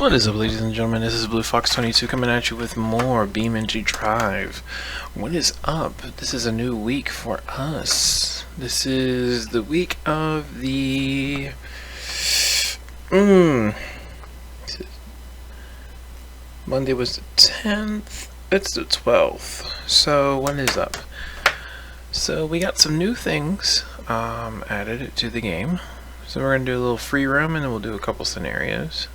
What is up, ladies and gentlemen? This is Blue Fox 22 coming at you with more BeamNG.drive. What is up? This is a new week for us. This is the week of the... Monday was the 10th. It's the 12th. So, what is up? So, we got some new things added to the game. So, we're going to do a little free roam and then we'll do a couple scenarios.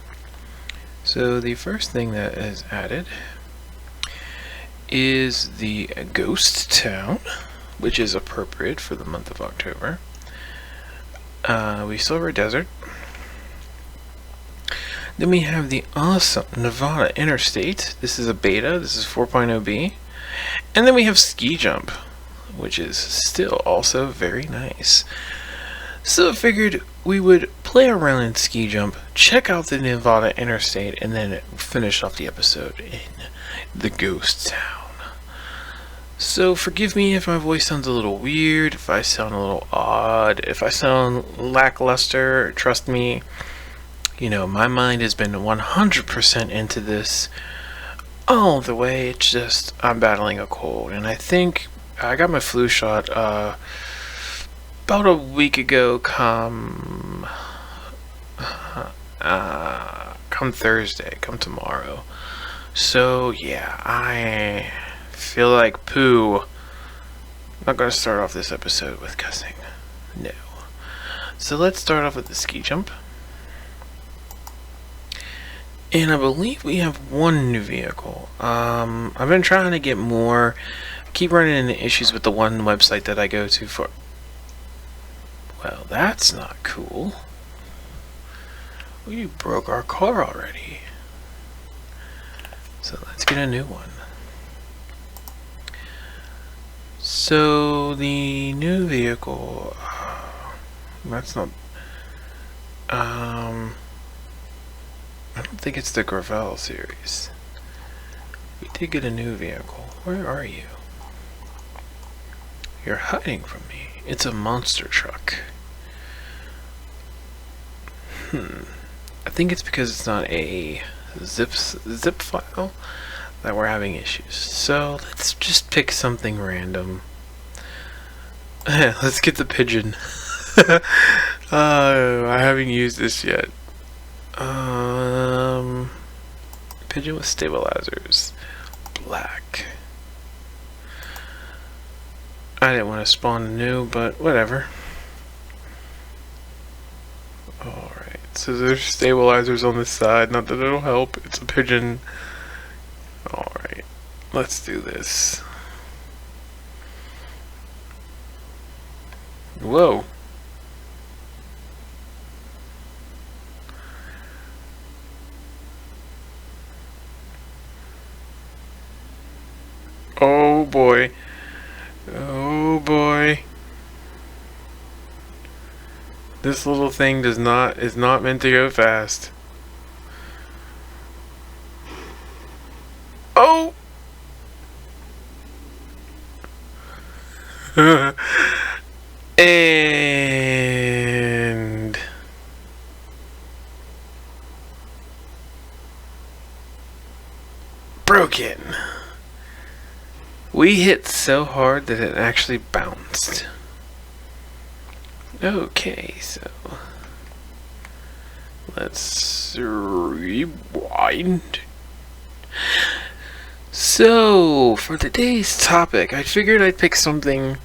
So the first thing that is added is the Ghost Town, which is appropriate for the month of October. We still have our desert. Then we have the awesome Nevada Interstate. This is a beta. This is 4.0b. And then we have Ski Jump, which is still also very nice. So I figured we would play around in Ski Jump, check out the Nevada Interstate, and then finish off the episode in the Ghost Town. So forgive me if my voice sounds a little weird, if I sound a little odd, if I sound lackluster. Trust me, you know, my mind has been 100% into this all the way. It's just, I'm battling a cold, and I think I got my flu shot, about a week ago, come Thursday, come tomorrow. So yeah, I feel like poo. I'm not going to start off this episode with cussing. No. So let's start off with the ski jump. And I believe we have one new vehicle. I've been trying to get more. I keep running into issues with the one website that I go to for... Well, that's not cool. We broke our car already. So let's get a new one. So the new vehicle, that's not, I don't think it's the Gravel series. We did get a new vehicle. Where are you? You're hiding from me. It's a monster truck. I think it's because it's not a zip file that we're having issues. So let's just pick something random. Let's get the pigeon. I haven't used this yet. Pigeon with stabilizers. Black. I didn't want to spawn new, but whatever. Alright, so there's stabilizers on this side. Not that it'll help. It's a pigeon. Alright, let's do this. Whoa. Oh boy. Oh boy. This little thing is not meant to go fast. Oh! And broken. We hit so hard that it actually bounced. Okay, so let's rewind. So, for today's topic, I figured I'd pick something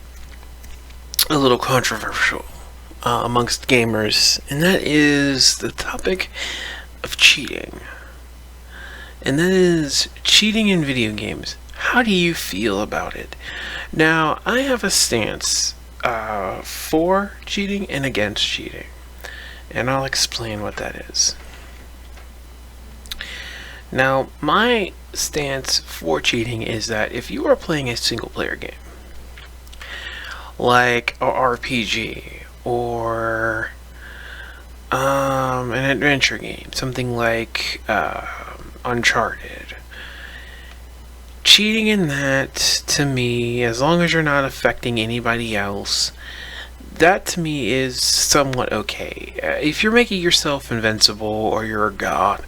a little controversial amongst gamers, and that is the topic of cheating. And that is cheating in video games. How do you feel about it? Now, I have a stance for cheating and against cheating, and I'll explain what that is. Now, my stance for cheating is that if you are playing a single player game, like a RPG or an adventure game, something like Uncharted, cheating in that, to me, as long as you're not affecting anybody else, that to me is somewhat okay. If you're making yourself invincible or you're a god,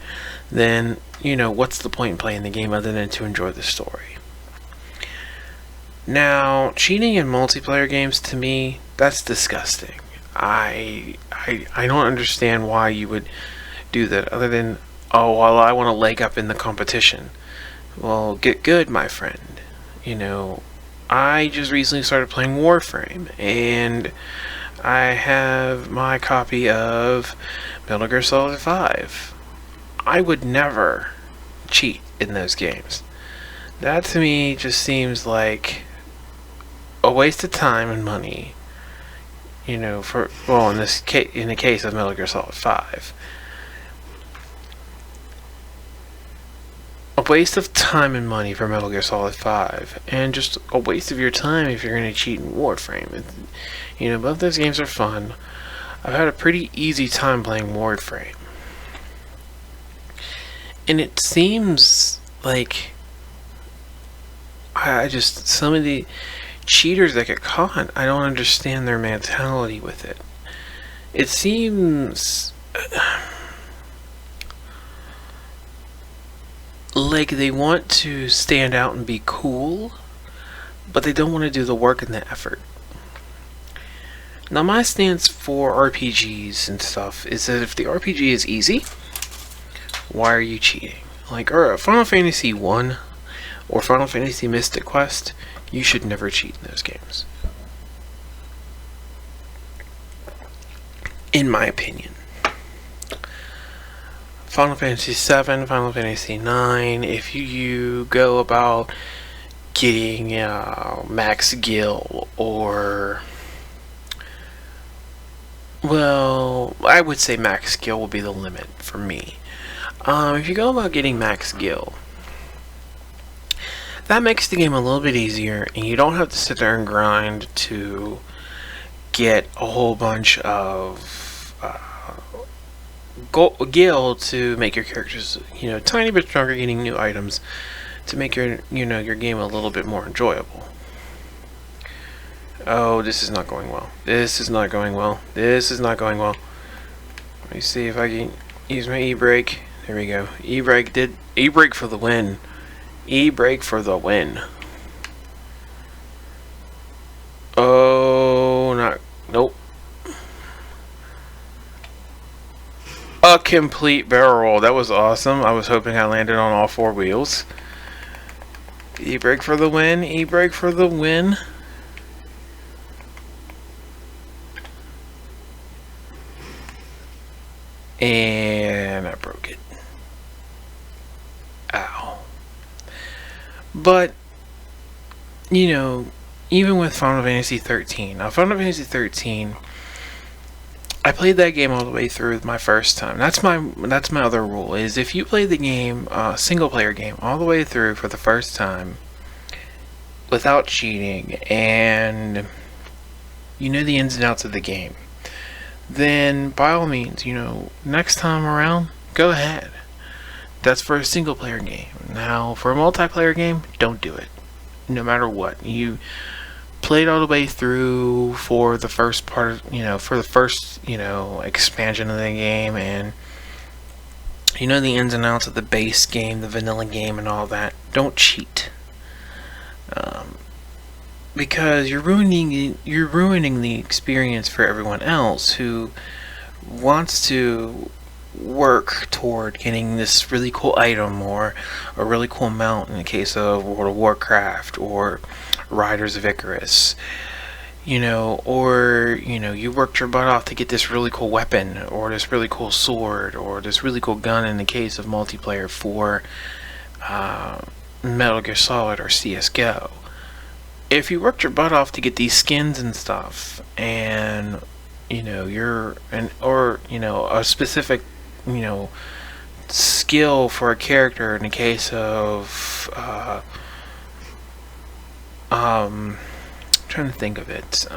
then, you know, what's the point in playing the game other than to enjoy the story? Now, cheating in multiplayer games, to me, that's disgusting. I don't understand why you would do that other than, oh, well, I want to leg up in the competition. Well, get good, my friend. You know, I just recently started playing Warframe, and I have my copy of Metal Gear Solid 5. I would never cheat in those games. That to me just seems like a waste of time and money. You know, for, well, in the case of Metal Gear Solid 5, a waste of time and money for Metal Gear Solid 5, and just a waste of your time if you're going to cheat in Warframe. You know, both those games are fun. I've had a pretty easy time playing Warframe. And it seems like some of the cheaters that get caught, I don't understand their mentality with it. It seems like they want to stand out and be cool, but they don't want to do the work and the effort. Now, my stance for RPGs and stuff is that if the RPG is easy, why are you cheating? Like, Final Fantasy 1 or Final Fantasy Mystic Quest, you should never cheat in those games. In my opinion. Final Fantasy 7, Final Fantasy 9, if you go about getting max gil or... Well, I would say max gil will be the limit for me. If you go about getting max gil, that makes the game a little bit easier, and you don't have to sit there and grind to get a whole bunch of gil to make your characters, you know, tiny bit stronger, getting new items to make your, you know, your game a little bit more enjoyable. Oh, this is not going well. This is not going well. This is not going well. Let me see if I can use my e-brake. There we go. E-brake for the win. E-brake for the win. Oh, nope. A complete barrel roll. That was awesome. I was hoping I landed on all four wheels. E-brake for the win. E-brake for the win. And I broke it. Ow. But, you know, even with Final Fantasy 13. Now, Final Fantasy 13, I played that game all the way through my first time. That's my other rule, is if you play the game, single player game, all the way through for the first time, without cheating, and you know the ins and outs of the game, then by all means, you know, next time around, go ahead. That's for a single player game. Now, for a multiplayer game, don't do it. No matter what. You played all the way through for the first part, you know, for the first, you know, expansion of the game, and you know the ins and outs of the base game, the vanilla game, and all that. Don't cheat. Because you're ruining the experience for everyone else who wants to work toward getting this really cool item or a really cool mount in the case of World of Warcraft or Riders of Icarus, you know, or, you know, you worked your butt off to get this really cool weapon or this really cool sword or this really cool gun in the case of multiplayer for Metal Gear Solid or CSGO. If you worked your butt off to get these skins and stuff, and you know or you know a specific, you know, skill for a character in the case of I'm trying to think of it.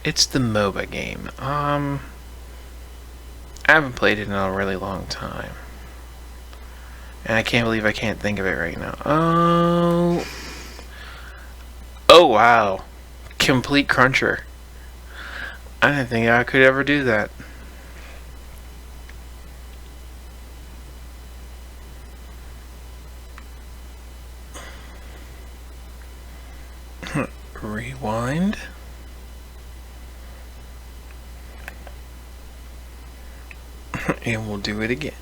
It's the MOBA game. I haven't played it in a really long time. And I can't believe I can't think of it right now. Oh wow. Complete Cruncher. I didn't think I could ever do that. And we'll do it again.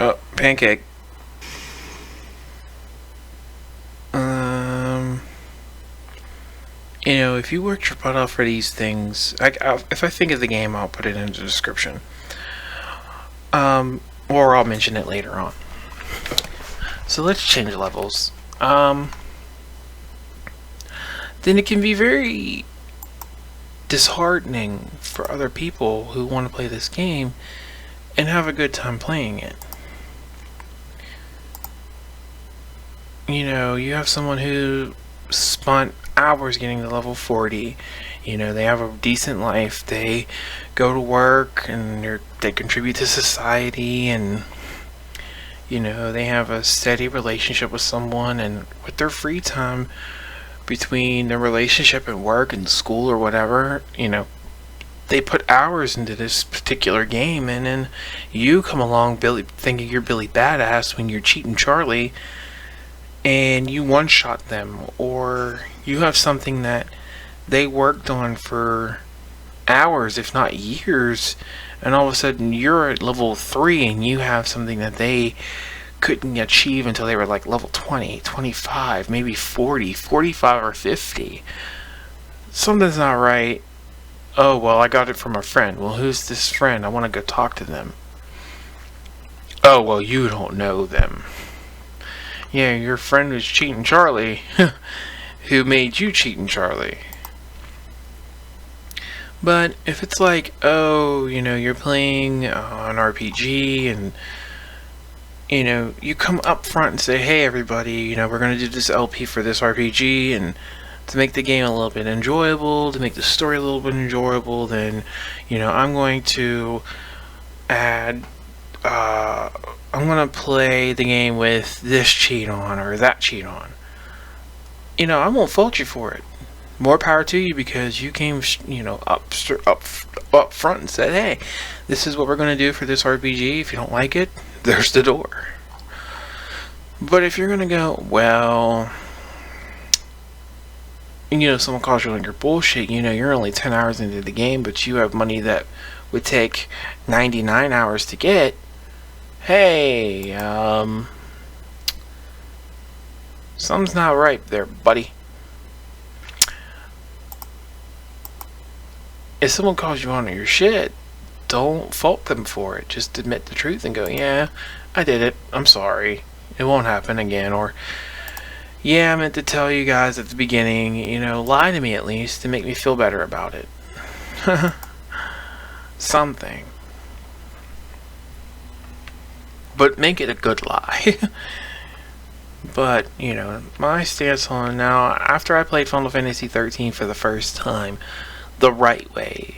Oh, pancake. You know, if you worked your butt off for these things, if I think of the game, I'll put it in the description. Or I'll mention it later on. So let's change levels. Then it can be very disheartening for other people who want to play this game and have a good time playing it. You know, you have someone who spent hours getting to level 40. You know, they have a decent life. They go to work and they contribute to society, and you know, they have a steady relationship with someone, and with their free time between their relationship and work and school or whatever, you know, they put hours into this particular game, and then you come along thinking you're Billy Badass when you're cheating Charlie and you one-shot them, or you have something that they worked on for hours, if not years, and all of a sudden you're at level 3 and you have something that they couldn't achieve until they were like level 20, 25, maybe 40, 45, or 50. Something's not right. Oh, well, I got it from a friend. Well, who's this friend? I want to go talk to them. Oh, well, you don't know them. Yeah, your friend was cheating Charlie. Who made you cheating Charlie? But if it's like, oh, you know, you're playing an RPG, and you know, you come up front and say, hey everybody, you know, we're going to do this LP for this RPG, and to make the game a little bit enjoyable, to make the story a little bit enjoyable, then, you know, I'm going to add, I'm going to play the game with this cheat on or that cheat on. You know, I won't fault you for it. More power to you, because you came, you know, up front and said, hey, this is what we're going to do for this RPG. If you don't like it, there's the door. But if you're going to go, well, you know, someone calls you on your bullshit, you know, you're only 10 hours into the game, but you have money that would take 99 hours to get, hey, something's not right there, buddy. If someone calls you on your shit, don't fault them for it. Just admit the truth and go, yeah, I did it. I'm sorry. It won't happen again. Or, yeah, I meant to tell you guys at the beginning. You know, lie to me at least to make me feel better about it. Something. But make it a good lie. But, you know, my stance on now, after I played Final Fantasy 13 for the first time, the right way.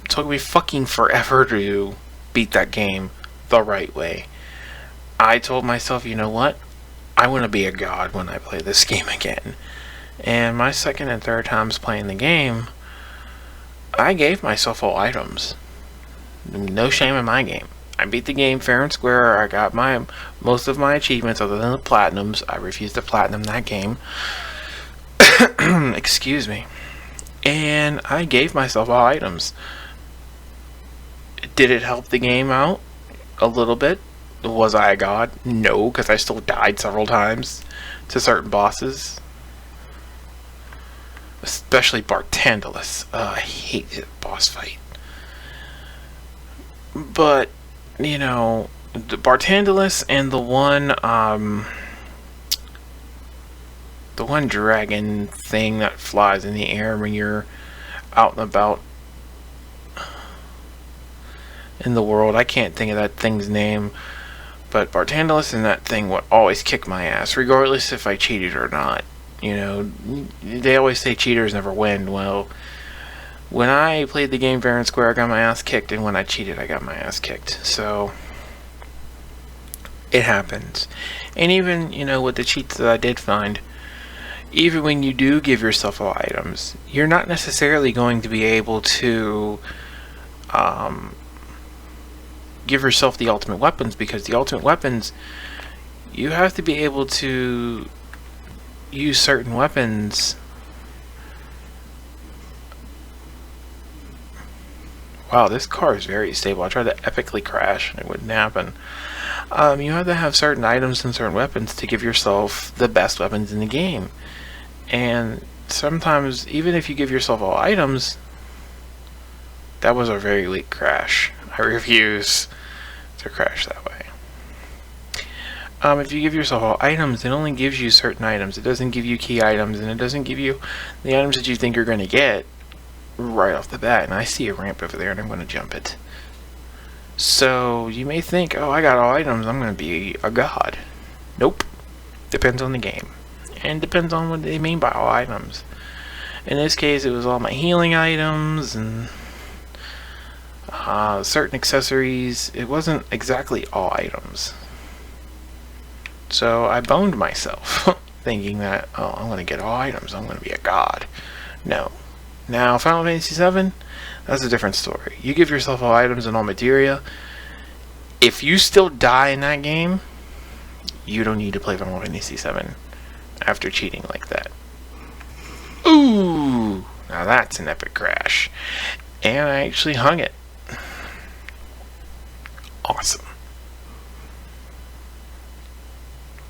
Took me fucking forever to beat that game the right way. I told myself, you know what? I want to be a god when I play this game again. And my second and third times playing the game, I gave myself all items. No shame in my game. I beat the game fair and square. I got most of my achievements other than the platinums. I refused to platinum that game. Excuse me. And I gave myself all items. Did it help the game out a little bit? Was I a god? No, because I still died several times to certain bosses. Especially Bartandalus. I hate the boss fight. But, you know, the Bartandalus and the one dragon thing that flies in the air when you're out and about in the world. I can't think of that thing's name, but Bartandalus and that thing would always kick my ass, regardless if I cheated or not. You know, they always say cheaters never win. Well, when I played the game fair and square, I got my ass kicked, and when I cheated, I got my ass kicked. So it happens. And even, you know, with the cheats that I did find, even when you do give yourself all items, you're not necessarily going to be able to give yourself the ultimate weapons, because the ultimate weapons, you have to be able to use certain weapons wow, this car is very stable. I tried to epically crash and it wouldn't happen. You have to have certain items and certain weapons to give yourself the best weapons in the game. And sometimes, even if you give yourself all items, that was a very weak crash. I refuse to crash that way. If you give yourself all items, it only gives you certain items. It doesn't give you key items, and it doesn't give you the items that you think you're going to get right off the bat. And I see a ramp over there, and I'm going to jump it. So you may think, oh, I got all items, I'm going to be a god. Nope. Depends on the game. And depends on what they mean by all items. In this case, it was all my healing items and certain accessories. It wasn't exactly all items. So I boned myself, thinking that, oh, I'm going to get all items, I'm going to be a god. No. Now, Final Fantasy VII, that's a different story. You give yourself all items and all materia. If you still die in that game, you don't need to play Final Fantasy VII after cheating like that. Ooh! Now that's an epic crash. And I actually hung it. Awesome.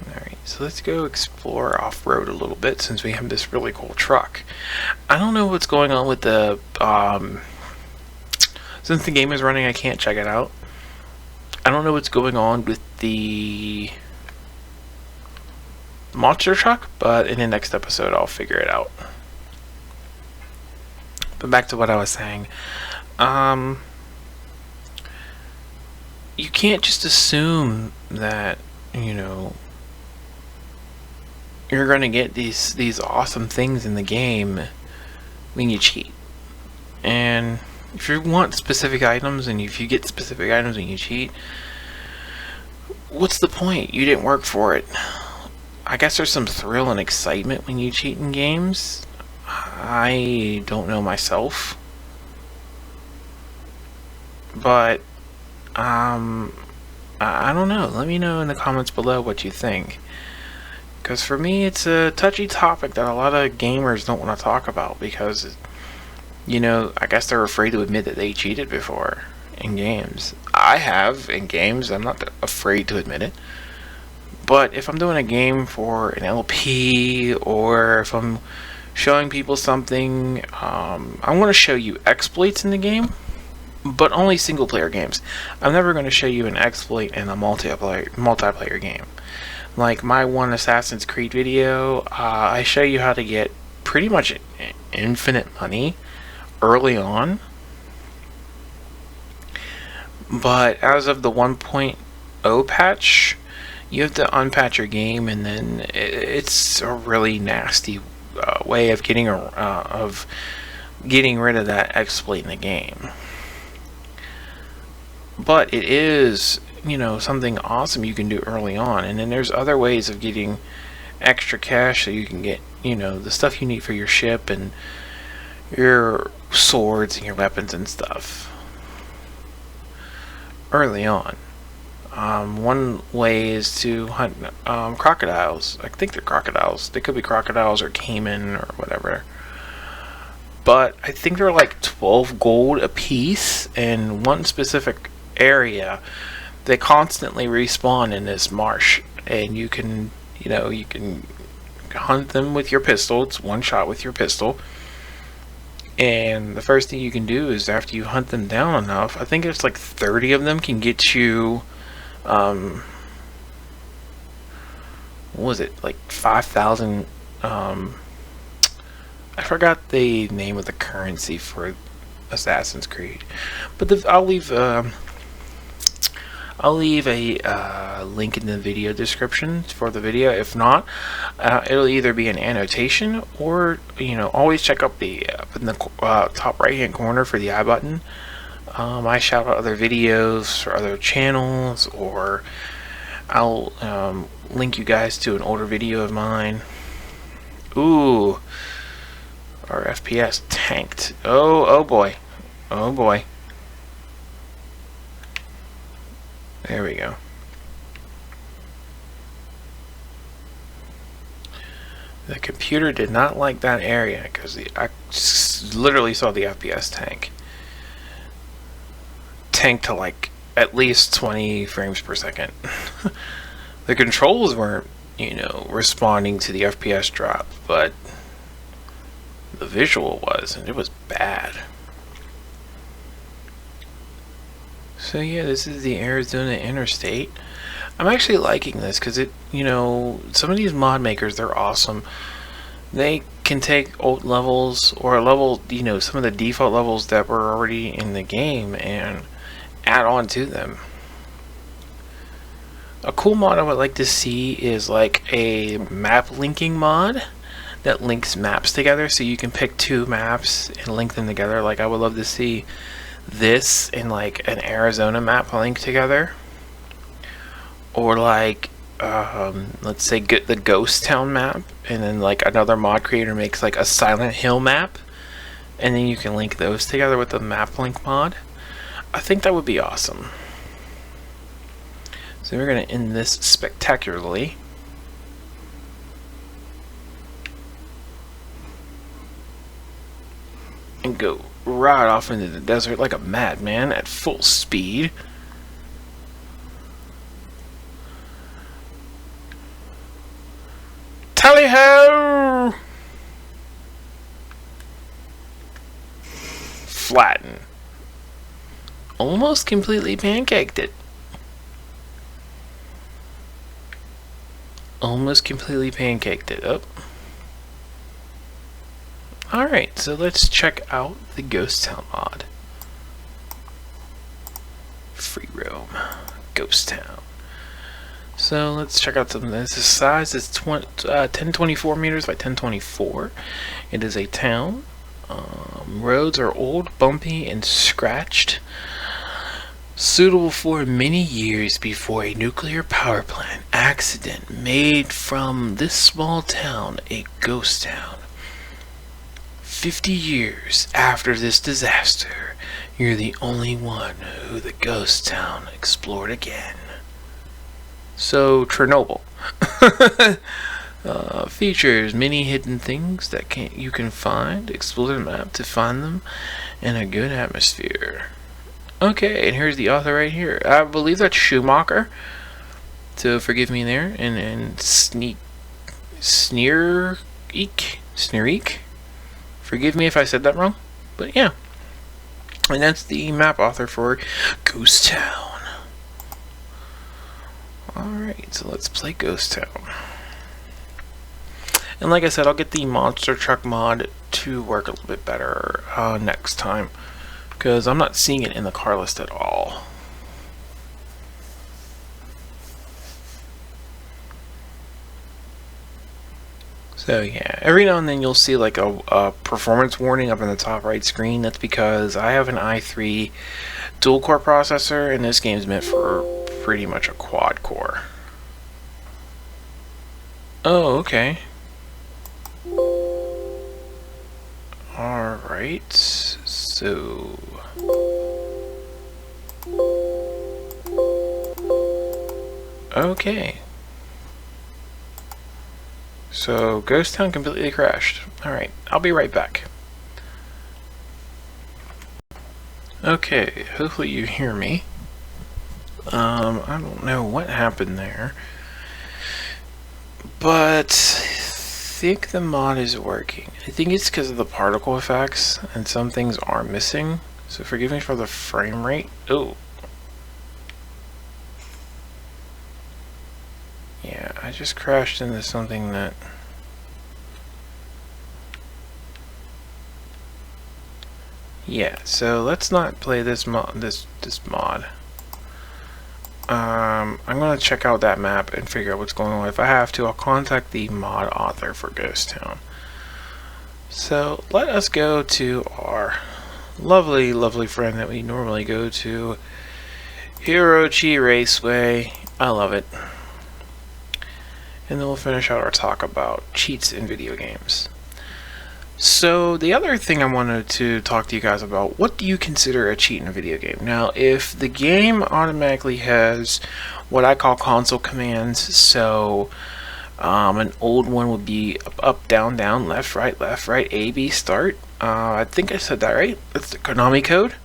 Alright, so let's go explore off-road a little bit since we have this really cool truck. I don't know what's going on with the... since the game is running, I can't check it out. I don't know what's going on with the monster truck, but in the next episode I'll figure it out. But back to what I was saying. You can't just assume that, you know, you're going to get these awesome things in the game when you cheat. And if you want specific items, and if you get specific items when you cheat, what's the point? You didn't work for it. I guess there's some thrill and excitement when you cheat in games. I don't know myself. But, I don't know. Let me know in the comments below what you think. Because for me, it's a touchy topic that a lot of gamers don't want to talk about because, you know, I guess they're afraid to admit that they cheated before in games. I have in games. I'm not afraid to admit it. But if I'm doing a game for an LP or if I'm showing people something, I want to show you exploits in the game, but only single player games. I'm never going to show you an exploit in a multiplayer game. Like my one Assassin's Creed video, I show you how to get pretty much infinite money early on. But as of the 1.0 patch, you have to unpatch your game, and then it's a really nasty way of getting rid of that exploit in the game. But it is, you know, something awesome you can do early on. And then there's other ways of getting extra cash so you can get, you know, the stuff you need for your ship and your swords and your weapons and stuff early on. One way is to hunt crocodiles. I think they're crocodiles. They could be crocodiles or caiman or whatever. But I think they're like 12 gold a piece in one specific area. They constantly respawn in this marsh, and you can, you know, you can hunt them with your pistol. It's one shot with your pistol. And the first thing you can do is, after you hunt them down enough, I think it's like 30 of them can get you, what was it, like 5,000, I forgot the name of the currency for Assassin's Creed, but I'll leave a link in the video description for the video. If not, it'll either be an annotation, or, you know, always check up in the top right hand corner for the I button. I shout out other videos for other channels, or I'll link you guys to an older video of mine. Ooh, our FPS tanked. Oh boy, oh boy. There we go. The computer did not like that area because I literally saw the FPS tank. tanked to like at least 20 frames per second. The controls weren't, you know, responding to the FPS drop, but the visual was, and it was bad. So yeah, this is the Arizona Interstate. I'm actually liking this because it, you know, some of these mod makers, they're awesome. They can take old levels or a level, you know, some of the default levels that were already in the game and add on to them. A cool mod I would like to see is like a map linking mod that links maps together, so you can pick two maps and link them together. Like, I would love to see this and like an Arizona map link together, or like let's say get the Ghost Town map, and then like another mod creator makes like a Silent Hill map, and then you can link those together with the map link mod. I think that would be awesome. So we're going to end this spectacularly. And go right off into the desert like a madman at full speed. Tally-ho! Flatten. Almost completely pancaked it. Almost completely pancaked it up. Alright, so let's check out the Ghost Town mod. Free roam. Ghost Town. So let's check out some of this. The size is 1024 meters by 1024. It is a town. Roads are old, bumpy, and scratched. Suitable for many years before a nuclear power plant accident made from this small town a ghost town. 50 years after this disaster, you're the only one who the ghost town explored again. So, Chernobyl. Features many hidden things that you can find. Explore the map to find them, and a good atmosphere. Okay, and here's the author right here. I believe that's Schumacher. So forgive me there. And Sneerik. Forgive me if I said that wrong. But yeah. And that's the map author for Ghost Town. Alright, so let's play Ghost Town. And like I said, I'll get the monster truck mod to work a little bit better next time, because I'm not seeing it in the car list at all. So yeah, every now and then you'll see like a performance warning up in the top right screen. That's because I have an i3 dual core processor, and this game's meant for pretty much a quad core. Oh, okay. Alright, so... Okay. So, Ghost Town completely crashed. Alright, I'll be right back. Okay, hopefully you hear me. I don't know what happened there, but I think the mod is working. I think it's because of the particle effects, and some things are missing. So forgive me for the frame rate. Oh. Yeah, I just crashed into something that... Yeah, so let's not play this mod. I'm gonna check out that map and figure out what's going on. If I have to, I'll contact the mod author for Ghost Town. So let us go to our lovely, lovely friend that we normally go to, Hirochi Raceway. I love it. And then we'll finish out our talk about cheats in video games. So the other thing I wanted to talk to you guys about, what do you consider a cheat in a video game? Now, if the game automatically has what I call console commands, so an old one would be up, down, down, left, right, A, B, start. I think I said that right. That's the Konami code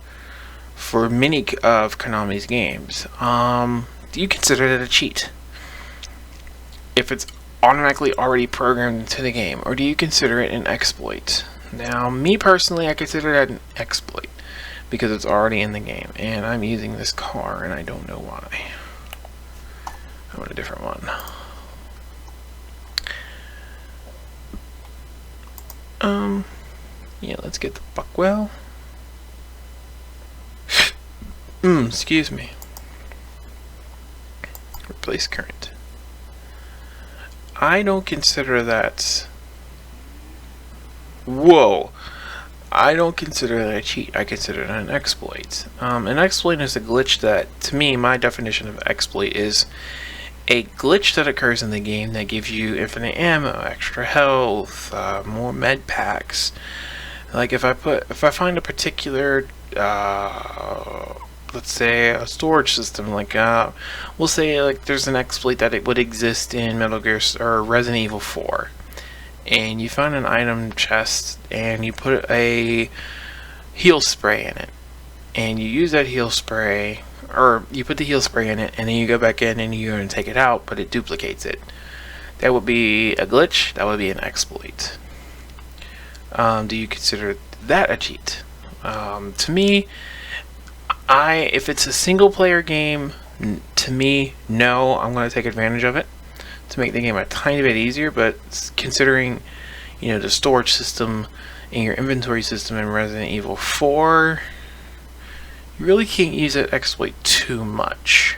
for many of Konami's games. Do you consider that a cheat if it's automatically already programmed into the game, or do you consider it an exploit? Now, me personally, I consider that an exploit because it's already in the game, and I'm using this car, and I don't know why. I want a different one. Yeah, let's get the Buckwell. Excuse me. Replace current. I don't consider that... Whoa! I don't consider that a cheat. I consider that an exploit. An exploit is a glitch that, to me, my definition of exploit is a glitch that occurs in the game that gives you infinite ammo, extra health, more med packs. Like if I find a particular, let's say a storage system, like we'll say like there's an exploit that it would exist in Metal Gear or Resident Evil 4, and you find an item chest and you put a heal spray in it, and you use that heal spray. Or you put the heal spray in it, and then you go back in and you're going to take it out, but it duplicates it. That would be a glitch. That would be an exploit. Do you consider that a cheat? To me, if it's a single-player game, to me, no, I'm going to take advantage of it to make the game a tiny bit easier. But considering, the storage system and your inventory system in Resident Evil 4. You really can't use that exploit too much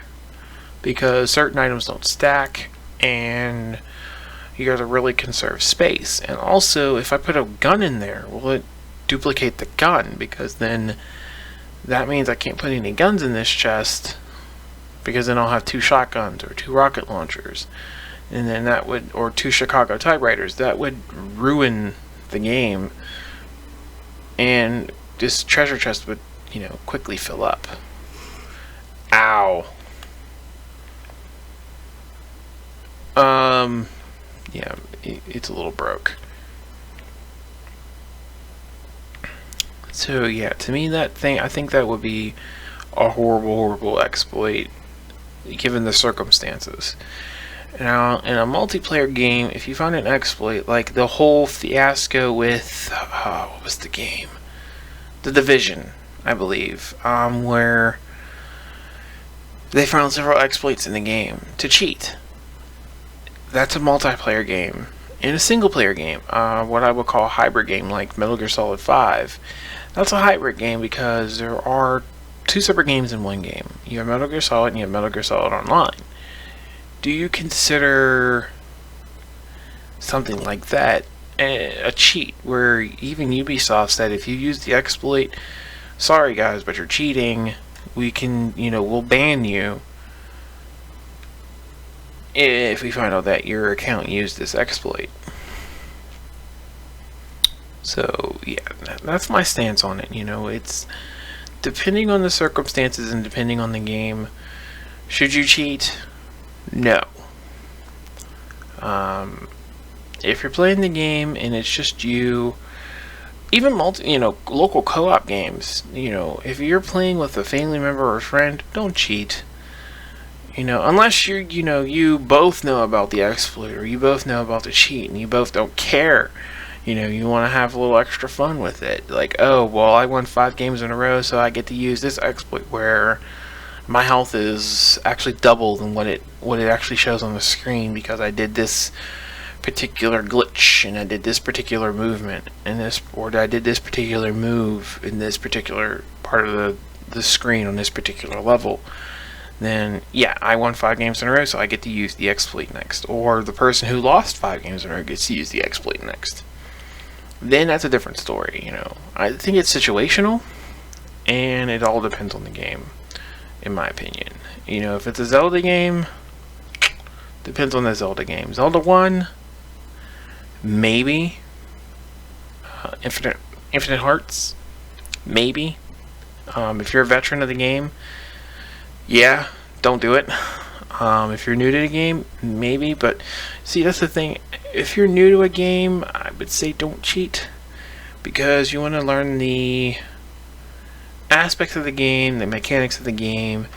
because certain items don't stack and you gotta really conserve space. And also, if I put a gun in there, will it duplicate the gun? Because then that means I can't put any guns in this chest because then I'll have 2 shotguns or 2 rocket launchers, and then that would, or 2 Chicago typewriters. That would ruin the game, and this treasure chest would quickly fill up. Ow. Yeah, it's a little broke. So yeah, to me I think that would be a horrible exploit given the circumstances. Now, in a multiplayer game, if you find an exploit, like the whole fiasco with, what was the game? The Division, I believe, where they found several exploits in the game to cheat. That's a multiplayer game. In a single player game, what I would call a hybrid game like Metal Gear Solid 5, that's a hybrid game because there are 2 separate games in one game. You have Metal Gear Solid and you have Metal Gear Solid Online. Do you consider something like that a cheat, where even Ubisoft said if you use the exploit, sorry guys, but you're cheating. We can, we'll ban you if we find out that your account used this exploit. So yeah, that's my stance on it. It's depending on the circumstances and depending on the game. Should you cheat? No. If you're playing the game and it's just you, even local co-op games, if you're playing with a family member or a friend, don't cheat. Unless you both know about the exploit or you both know about the cheat and you both don't care. You want to have a little extra fun with it. Like, oh, well, I won 5 games in a row, so I get to use this exploit where my health is actually double than what it actually shows on the screen because I did this particular glitch and I did this particular movement and I did this particular move in this particular part of the screen on this particular level. Then yeah, I won 5 games in a row, so I get to use the exploit next. Or the person who lost 5 games in a row gets to use the exploit next. Then that's a different story. I think it's situational, and it all depends on the game, in my opinion. If it's a Zelda game, depends on the Zelda game. Zelda 1, maybe. Infinite Hearts, maybe. If you're a veteran of the game, yeah, don't do it. If you're new to the game, maybe. But see, that's the thing. If you're new to a game, I would say don't cheat, because you want to learn the aspects of the game, the mechanics of the game,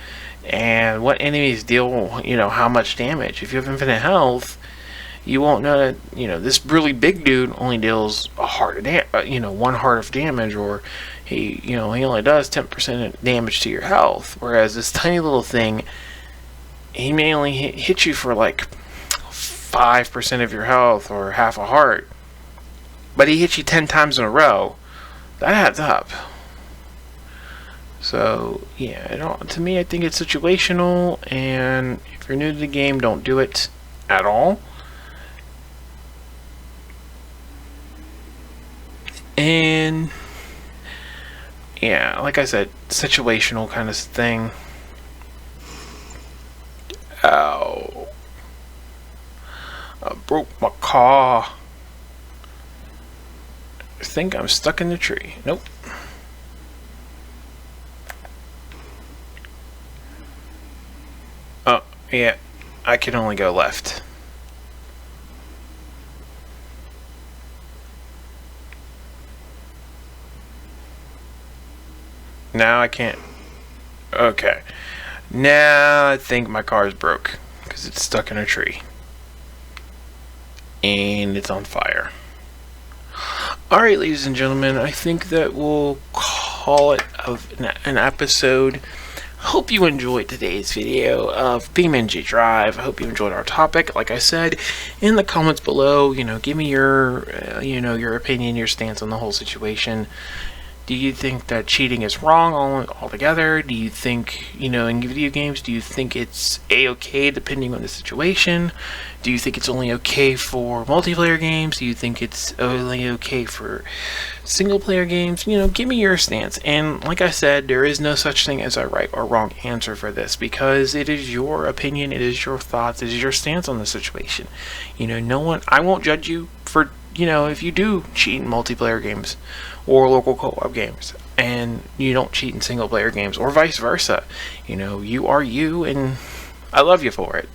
and what enemies deal, how much damage. If you have infinite health, you won't know that, this really big dude only deals a heart of one heart of damage, or he only does 10% damage to your health. Whereas this tiny little thing, he may only hit you for like 5% of your health or half a heart, but he hits you 10 times in a row. That adds up. So yeah, to me, I think it's situational, and if you're new to the game, don't do it at all. And yeah, like I said, situational kind of thing. Ow. I broke my car. I think I'm stuck in the tree. Nope. Oh, yeah. I can only go left. Now I can't. Okay. Now I think my car is broke because it's stuck in a tree. And it's on fire. Alright, ladies and gentlemen, I think that we'll call it an episode. Hope you enjoyed today's video of BeamNG.drive. I hope you enjoyed our topic. Like I said, in the comments below, give me your, your opinion, your stance on the whole situation. Do you think that cheating is wrong altogether? Do you think, in video games, do you think it's a-okay depending on the situation? Do you think it's only okay for multiplayer games? Do you think it's only okay for single-player games? Give me your stance. And like I said, there is no such thing as a right or wrong answer for this, because it is your opinion, it is your thoughts, it is your stance on the situation. I won't judge you for, if you do cheat in multiplayer games or local co-op games and you don't cheat in single player games, or vice versa. You are you, and I love you for it.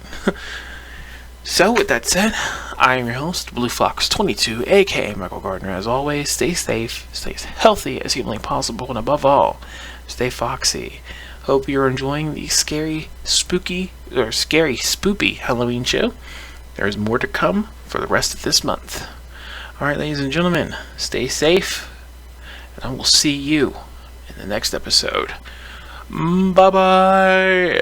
So with that said, I am your host, Blue Fox 22, aka Michael Gardner. As always, stay safe, stay healthy as humanly possible, and above all, stay foxy. Hope you're enjoying the scary, spoopy Halloween show. There's more to come for the rest of this month. Alright, ladies and gentlemen, stay safe, and I will see you in the next episode. Bye-bye!